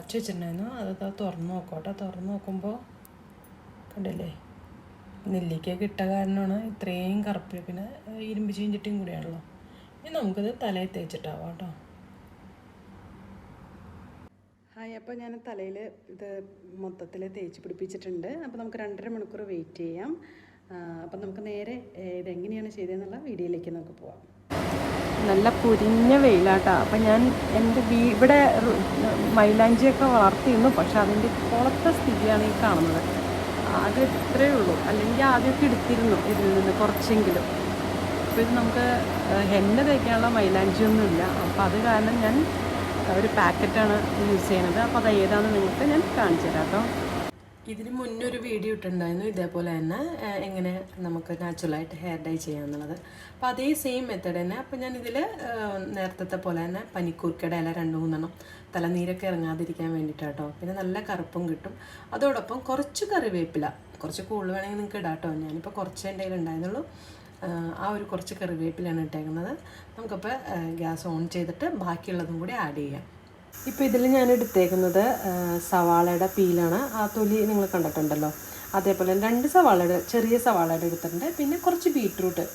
അടച്ചു വെച്ചിട്ടുണ്ടായിരുന്നു. അത് തുറന്ന് നോക്കോട്ടെ. തുറന്ന് നോക്കുമ്പോൾ കണ്ടില്ലേ, നെല്ലിക്കയൊക്കെ ഇട്ട കാരണമാണ് ഇത്രയും കറുപ്പ്. പിന്നെ ഇരുമ്പ് ചീഞ്ചിട്ടിയും കൂടിയാണല്ലോ. ഇനി നമുക്കിത് തലയിൽ തേച്ചിട്ടാവാം കേട്ടോ. ഹായ്, അപ്പോൾ ഞാൻ തലയിൽ ഇത് മൊത്തത്തിൽ തേച്ച് പിടിപ്പിച്ചിട്ടുണ്ട്. അപ്പോൾ നമുക്ക് 2.5 മണിക്കൂർ വെയിറ്റ് ചെയ്യാം. അപ്പം നമുക്ക് നേരെ ഇതെങ്ങനെയാണ് ചെയ്തതെന്നുള്ള വീഡിയോയിലേക്ക് നമുക്ക് പോവാം. നല്ല പൊരിഞ്ഞ വെയിലാട്ടോ. അപ്പം ഞാൻ എൻ്റെ ഇവിടെ മൈലാഞ്ചിയൊക്കെ വളർത്തിയിരുന്നു. പക്ഷെ അതിൻ്റെ ഇപ്പോഴത്തെ സ്ഥിതിയാണ് ഈ കാണുന്നത്. അത് ഇത്രയേ ഉള്ളൂ. അല്ലെങ്കിൽ ആദ്യമൊക്കെ എടുത്തിരുന്നു ഇതിൽ നിന്ന് കുറച്ചെങ്കിലും. അപ്പോൾ ഇത് നമുക്ക് ഹെന്ന തേക്കാനുള്ള മൈലാഞ്ചിയൊന്നുമില്ല. അപ്പോൾ അത് കാരണം ഞാൻ ഒരു പാക്കറ്റാണ് യൂസ് ചെയ്യുന്നത്. അപ്പോൾ അത് ഏതാണെന്ന് നിങ്ങൾക്ക് ഞാൻ കാണിച്ചു തരാം കേട്ടോ. ഇതിന് മുന്നേ ഒരു വീഡിയോ ഇട്ടുണ്ടായിരുന്നു ഇതേപോലെ തന്നെ എങ്ങനെ നമുക്ക് നാച്ചുറലായിട്ട് ഹെയർ ഡൈ ചെയ്യാമെന്നുള്ളത്. അപ്പോൾ അതേ സെയിം മെത്തേഡ് തന്നെ. അപ്പോൾ ഞാൻ ഇതിൽ നേരത്തെ പോലെ തന്നെ പനിക്കൂർക്കയുടെ ഇല 2-3 തലനീരൊക്കെ ഇറങ്ങാതിരിക്കാൻ വേണ്ടിയിട്ടാട്ടോ. പിന്നെ നല്ല കറുപ്പും കിട്ടും. അതോടൊപ്പം കുറച്ച് കറിവേപ്പില, കുറച്ച് കൂടുതൽ വേണമെങ്കിൽ നിങ്ങൾക്ക് ഇടാം കേട്ടോ. ഞാനിപ്പോൾ കുറച്ച് എൻ്റെ കയ്യിൽ ഉണ്ടായിരുന്നുള്ളൂ. ആ ഒരു കുറച്ച് കറിവേപ്പിലാണ് ഇട്ടേക്കുന്നത്. നമുക്കപ്പോൾ ഗ്യാസ് ഓൺ ചെയ്തിട്ട് ബാക്കിയുള്ളതും കൂടി ആഡ് ചെയ്യാം. ഇപ്പോൾ ഇതിൽ ഞാൻ എടുത്തേക്കുന്നത് സവാളയുടെ പീലാണ്. ആ തൊലി നിങ്ങൾ കണ്ടിട്ടുണ്ടല്ലോ. അതേപോലെ 2 സവാളയുടെ ചെറിയ സവാളയുടെ എടുത്തിട്ടുണ്ട്. പിന്നെ കുറച്ച് ബീട്രൂട്ട്,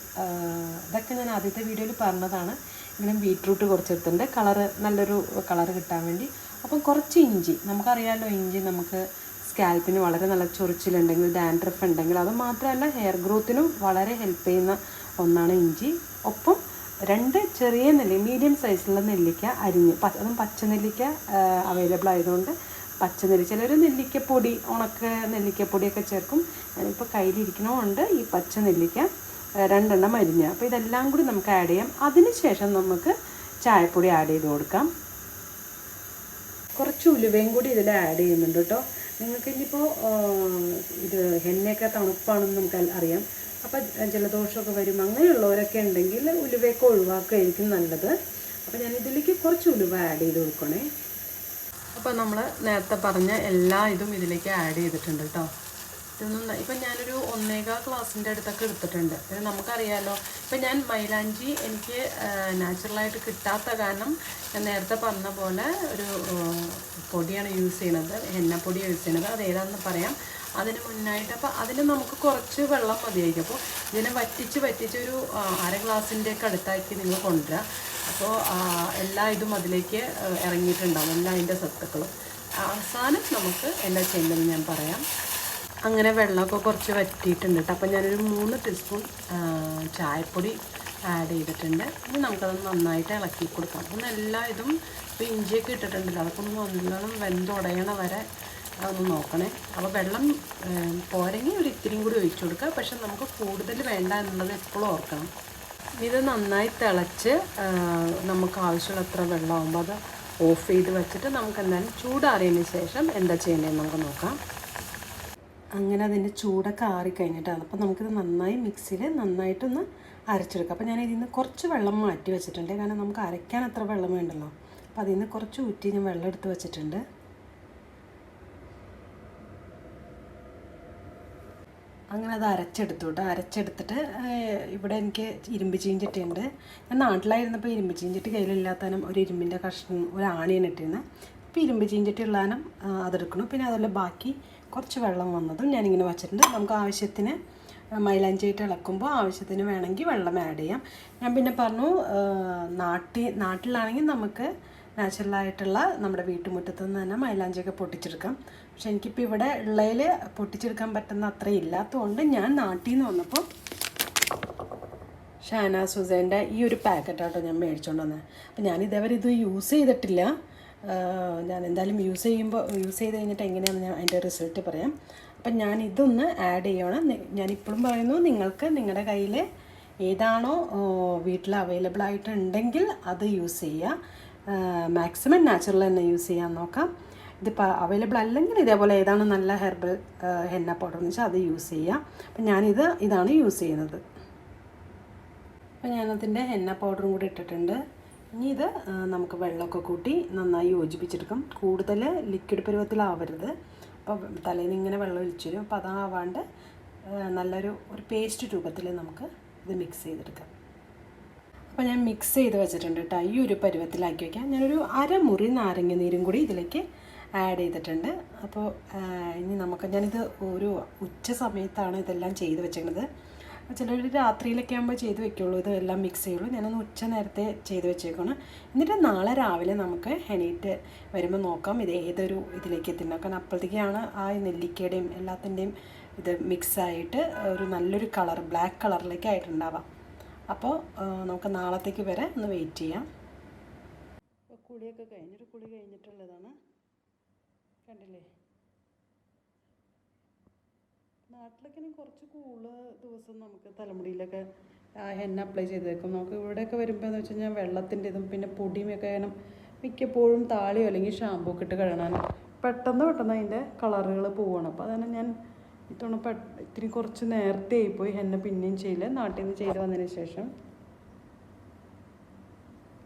ഇതൊക്കെ ഞാൻ ആദ്യത്തെ വീഡിയോയിൽ പറഞ്ഞതാണ്. ഇങ്ങനെ ബീട്രൂട്ട് കുറച്ചെടുത്തിട്ടുണ്ട്, നല്ലൊരു കളറ് കിട്ടാൻ വേണ്ടി. അപ്പം കുറച്ച് ഇഞ്ചി, നമുക്കറിയാമല്ലോ ഇഞ്ചി നമുക്ക് സ്കാൽപ്പിന് വളരെ നല്ല ചൊറിച്ചിലുണ്ടെങ്കിൽ, ഡാൻഡ്രഫ് ഉണ്ടെങ്കിൽ, അത് മാത്രമല്ല ഹെയർ ഗ്രോത്തിനും വളരെ ഹെൽപ്പ് ചെയ്യുന്ന ഒന്നാണ് ഇഞ്ചി. ഒപ്പം 2 ചെറിയ മീഡിയം സൈസിലുള്ള നെല്ലിക്ക അരിഞ്ഞ്, അതും പച്ചനെല്ലിക്ക അവൈലബിൾ ആയതുകൊണ്ട് പച്ചനെല്ലി, ചിലർ നെല്ലിക്കപ്പൊടി, ഉണക്ക നെല്ലിക്കപ്പൊടിയൊക്കെ ചേർക്കും. ഞാനിപ്പോൾ കയ്യിലിരിക്കണമുണ്ട് ഈ പച്ച നെല്ലിക്ക 2 അരിഞ്ഞ്. അപ്പോൾ ഇതെല്ലാം കൂടി നമുക്ക് ആഡ് ചെയ്യാം. അതിന് ശേഷം നമുക്ക് ചായപ്പൊടി ആഡ് ചെയ്ത് കൊടുക്കാം. കുറച്ച് ഉലുവയും കൂടി ഇതിൽ ആഡ് ചെയ്യുന്നുണ്ട് കേട്ടോ. നിങ്ങൾക്ക് ഇനിയിപ്പോൾ ഇത് എണ്ണയൊക്കെ തണുപ്പാണെന്ന് നമുക്ക് അറിയാം. അപ്പോൾ ജലദോഷമൊക്കെ വരും അങ്ങനെയുള്ളവരൊക്കെ ഉണ്ടെങ്കിൽ ഉലുവയൊക്കെ ഒഴിവാക്കുകയായിരിക്കും നല്ലത്. അപ്പോൾ ഞാൻ ഇതിലേക്ക് കുറച്ച് ഉലുവ ആഡ് ചെയ്ത് കൊടുക്കണേ. അപ്പോൾ നമ്മൾ നേരത്തെ പറഞ്ഞ എല്ലാ ഇതും ഇതിലേക്ക് ആഡ് ചെയ്തിട്ടുണ്ട് കേട്ടോ. ഇതൊന്നും ഇപ്പം ഞാനൊരു 1.25 ഗ്ലാസിൻ്റെ അടുത്തൊക്കെ എടുത്തിട്ടുണ്ട്. പിന്നെ നമുക്കറിയാമല്ലോ, ഇപ്പം ഞാൻ മൈലാഞ്ചി എനിക്ക് നാച്ചുറലായിട്ട് കിട്ടാത്ത കാരണം ഞാൻ നേരത്തെ പറഞ്ഞ പോലെ ഒരു പൊടിയാണ് യൂസ് ചെയ്യണത്, എണ്ണപ്പൊടി യൂസ് ചെയ്യണത്. അത് ഏതാണെന്ന് പറയാം അതിന് മുന്നായിട്ട്. അപ്പോൾ അതിന് നമുക്ക് കുറച്ച് വെള്ളം മതിയായിരിക്കും. അപ്പോൾ ഇതിനെ വറ്റിച്ച് ഒരു 1/2 ഗ്ലാസിൻ്റെയൊക്കെ അടുത്താക്കി നിങ്ങൾ കൊണ്ടുവരിക. അപ്പോൾ എല്ലാ ഇതും അതിലേക്ക് ഇറങ്ങിയിട്ടുണ്ടാവും, എല്ലാ അതിൻ്റെ സത്തുക്കളും. അവസാനം നമുക്ക് എന്താ ചെയ്യേണ്ടതെന്ന് ഞാൻ പറയാം. അങ്ങനെ വെള്ളമൊക്കെ കുറച്ച് വറ്റിയിട്ടുണ്ട് കേട്ടോ. അപ്പോൾ ഞാനൊരു 3 ടീസ്പൂൺ ചായപ്പൊടി ആഡ് ചെയ്തിട്ടുണ്ട്. ഇനി നമുക്കത് നന്നായിട്ട് ഇളക്കി കൊടുക്കാം. ഒന്ന് എല്ലാ ഇതും ഇപ്പോൾ ഇഞ്ചിയൊക്കെ ഇട്ടിട്ടുണ്ടല്ലോ, അതൊക്കെ ഒന്ന് നല്ലോണം വെന്തുടയണ വരെ അതൊന്ന് നോക്കണേ. അപ്പോൾ വെള്ളം പോരെങ്കിൽ ഒരു ഇത്തിരിയും കൂടി ഒഴിച്ചു കൊടുക്കുക. പക്ഷെ നമുക്ക് കൂടുതൽ വേണ്ട എന്നുള്ളത് എപ്പോഴും ഓർക്കണം. ഇത് നന്നായി തിളച്ച് നമുക്ക് ആവശ്യമുള്ള അത്ര വെള്ളമാകുമ്പോൾ അത് ഓഫ് ചെയ്ത് വെച്ചിട്ട് നമുക്ക് എന്തായാലും ചൂടാറിയതിന് ശേഷം എന്താ ചെയ്യേണ്ടതെന്ന് നമുക്ക് നോക്കാം. അങ്ങനെ അതിൻ്റെ ചൂടൊക്കെ ആറിക്കഴിഞ്ഞിട്ടാണ്. അപ്പോൾ നമുക്കിത് നന്നായി മിക്സിയിൽ നന്നായിട്ടൊന്ന് അരച്ചെടുക്കാം. അപ്പോൾ ഞാൻ ഇതിൽ നിന്ന് കുറച്ച് വെള്ളം മാറ്റി വെച്ചിട്ടുണ്ട്, കാരണം നമുക്ക് അരയ്ക്കാൻ അത്ര വെള്ളം വേണ്ടല്ലോ. അപ്പോൾ അതിൽ നിന്ന് കുറച്ച് ഊറ്റി ഞാൻ വെള്ളം എടുത്ത് വെച്ചിട്ടുണ്ട്. അങ്ങനെ അത് അരച്ചെടുത്തു കേട്ടോ. അരച്ചെടുത്തിട്ട് ഇവിടെ എനിക്ക് ഇരുമ്പ് ചീഞ്ചട്ടിയുണ്ട്. ഞാൻ നാട്ടിലായിരുന്നപ്പോൾ ഇരുമ്പ് ചീഞ്ചട്ടി കയ്യിലില്ലാത്തതിനും ഒരു ഇരുമ്പിൻ്റെ കഷ്ണം, ഒരു ആണിയാണ് ഇട്ടിരുന്നത്. ഇപ്പോൾ ഇരുമ്പ് ചീഞ്ചട്ടി ഉള്ളതിനും അതെടുക്കണം. പിന്നെ അതുപോലെ ബാക്കി കുറച്ച് വെള്ളം വന്നതും ഞാനിങ്ങനെ വച്ചിട്ടുണ്ട്. നമുക്ക് ആവശ്യത്തിന് മൈലാഞ്ചിയിട്ട് ഇളക്കുമ്പോൾ ആവശ്യത്തിന് വേണമെങ്കിൽ വെള്ളം ആഡ് ചെയ്യാം. ഞാൻ പിന്നെ പറഞ്ഞു നാട്ടിലാണെങ്കിൽ നമുക്ക് നാച്ചുറലായിട്ടുള്ള നമ്മുടെ വീട്ടുമുറ്റത്ത് നിന്ന് തന്നെ മൈലാഞ്ചിയൊക്കെ പൊട്ടിച്ചെടുക്കാം. പക്ഷെ എനിക്കിപ്പോൾ ഇവിടെ ഉള്ളതിൽ പൊട്ടിച്ചെടുക്കാൻ പറ്റുന്ന അത്ര ഇല്ലാത്തതുകൊണ്ട് ഞാൻ നാട്ടിൽ നിന്ന് വന്നപ്പോൾ ഷാനാസ് ഹുസൈൻ്റെ ഈ ഒരു പാക്കറ്റാട്ടോ ഞാൻ മേടിച്ചുകൊണ്ട് വന്നത്. അപ്പോൾ ഞാൻ ഇതേവരെ ഇത് യൂസ് ചെയ്തിട്ടില്ല. ഞാൻ എന്തായാലും യൂസ് ചെയ്ത് കഴിഞ്ഞിട്ട് എങ്ങനെയാണെന്ന് ഞാൻ അതിൻ്റെ റിസൾട്ട് പറയാം. അപ്പം ഞാൻ ഇതൊന്ന് ആഡ് ചെയ്യണം. ഞാനിപ്പോഴും പറയുന്നു, നിങ്ങൾക്ക് നിങ്ങളുടെ കയ്യിൽ ഏതാണോ വീട്ടിൽ അവൈലബിൾ ആയിട്ടുണ്ടെങ്കിൽ അത് യൂസ് ചെയ്യുക. മാക്സിമം നാച്ചുറൽ തന്നെ യൂസ് ചെയ്യാൻ നോക്കാം. ഇതിപ്പോൾ അവൈലബിൾ അല്ലെങ്കിൽ ഇതേപോലെ ഏതാണ് നല്ല ഹെർബൽ ഹെന്ന പൗഡർ എന്ന് വെച്ചാൽ അത് യൂസ് ചെയ്യുക. അപ്പം ഇതാണ് യൂസ് ചെയ്യുന്നത്. അപ്പോൾ ഞാനതിൻ്റെ ഹെന്ന പൗഡറും കൂടി ഇട്ടിട്ടുണ്ട്. ഇനി ഇത് നമുക്ക് വെള്ളമൊക്കെ കൂട്ടി നന്നായി യോജിപ്പിച്ചെടുക്കാം. കൂടുതൽ ലിക്വിഡ് പരുവത്തിലാവരുത്. അപ്പോൾ തലേന്ന് ഇങ്ങനെ വെള്ളം ഒഴിച്ചു വരും. അപ്പോൾ അതാവാണ്ട് നല്ലൊരു പേസ്റ്റ് രൂപത്തിൽ നമുക്ക് ഇത് മിക്സ് ചെയ്തെടുക്കാം. അപ്പോൾ ഞാൻ മിക്സ് ചെയ്ത് വെച്ചിട്ടുണ്ട് കേട്ടോ. ഈ ഒരു പരുവത്തിലാക്കി വയ്ക്കാം. ഞാനൊരു 1/2 മുറി നാരങ്ങ നീരും കൂടി ഇതിലേക്ക് ആഡ് ചെയ്തിട്ടുണ്ട്. അപ്പോൾ ഇനി ഞാനിത് ഒരു ഉച്ച സമയത്താണ് ഇതെല്ലാം ചെയ്ത് വെച്ചിരുന്നത്. ചിലർ രാത്രിയിലൊക്കെ ആകുമ്പോൾ ചെയ്ത് വെക്കുള്ളൂ, ഇതെല്ലാം മിക്സ് ചെയ്യുള്ളൂ. ഞാനൊന്ന് ഉച്ച നേരത്തെ ചെയ്ത് വെച്ചേക്കാണ്. എന്നിട്ട് നാളെ രാവിലെ നമുക്ക് എണീറ്റ് വരുമ്പോൾ നോക്കാം ഇത് ഏതൊരു ഇതിലേക്ക് എത്തുന്നത്. കാരണം അപ്പോഴത്തേക്കാണ് ആ നെല്ലിക്കയുടെയും എല്ലാത്തിൻ്റെയും ഇത് മിക്സായിട്ട് ഒരു നല്ലൊരു കളർ, ബ്ലാക്ക് കളറിലേക്ക് ആയിട്ടുണ്ടാവാം. അപ്പോൾ നമുക്ക് നാളത്തേക്ക് വരെ ഒന്ന് വെയിറ്റ് ചെയ്യാം. അപ്പോൾ കുളി കഴിഞ്ഞിട്ടുള്ളതാണ്, കണ്ടില്ലേ. നാട്ടിലൊക്കെ കുറച്ച് ദിവസം നമുക്ക് തലമുടിയിലൊക്കെ എണ്ണ അപ്ലൈ ചെയ്ത് വെക്കും. നമുക്ക് ഇവിടെയൊക്കെ വരുമ്പോൾ എന്ന് വെച്ച് കഴിഞ്ഞാൽ വെള്ളത്തിൻ്റെ ഇതും പിന്നെ പൊടിയുമൊക്കെ വേണം മിക്കപ്പോഴും താളിയോ അല്ലെങ്കിൽ ഷാമ്പൂ ഒക്കെ ഇട്ട് കഴുകാൻ. പെട്ടെന്ന് അതിൻ്റെ കളറുകൾ പോവുകയാണ്. അപ്പോൾ അതാണ് ഞാൻ ഇത്തവണ ഇത്തിരി കുറച്ച് നേരത്തെ ആയിപ്പോയി എണ്ണ പിന്നെയും ചെയ്യില്ല, നാട്ടിൽ നിന്ന് ചെയ്ത് വന്നതിന് ശേഷം.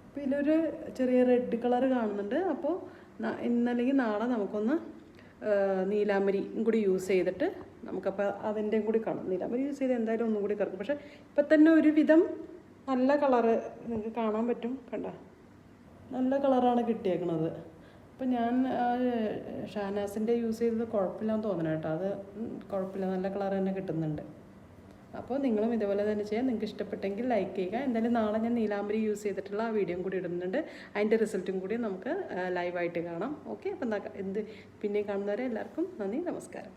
അപ്പോൾ ഇതിലൊരു ചെറിയ റെഡ് കളർ കാണുന്നുണ്ട്. അപ്പോൾ ഇന്നല്ലെങ്കിൽ നാളെ നമുക്കൊന്ന് നീലാമ്പരിയും കൂടി യൂസ് ചെയ്തിട്ട് നമുക്കപ്പോൾ അതിൻ്റെയും കൂടി കാണും. നീലാമ്പരി യൂസ് ചെയ്ത് എന്തായാലും ഒന്നും കൂടി കറക്കും. പക്ഷേ ഇപ്പം തന്നെ ഒരുവിധം നല്ല കളറ് നിങ്ങൾക്ക് കാണാൻ പറ്റും, കണ്ട നല്ല കളറാണ് കിട്ടിയേക്കണത്. അപ്പം ഞാൻ ഷാനാസിൻ്റെ യൂസ് ചെയ്തത് കുഴപ്പമില്ലാന്ന് തോന്നണം കേട്ടോ. അത് കുഴപ്പമില്ല, നല്ല കളർ തന്നെ കിട്ടുന്നുണ്ട്. അപ്പോൾ നിങ്ങളും ഇതുപോലെ തന്നെ ചെയ്യാം. നിങ്ങൾക്ക് ഇഷ്ടപ്പെട്ടെങ്കിൽ ലൈക്ക് ചെയ്യുക. എന്തായാലും നാളെ ഞാൻ നീലാമ്പരി യൂസ് ചെയ്തിട്ടുള്ള ആ വീഡിയോയും കൂടി ഇടുന്നുണ്ട്. അതിൻ്റെ റിസൾട്ടും കൂടി നമുക്ക് ലൈവായിട്ട് കാണാം. ഓക്കെ, അപ്പം പിന്നെ കാണുന്നവരെ എല്ലാവർക്കും നന്ദി, നമസ്കാരം.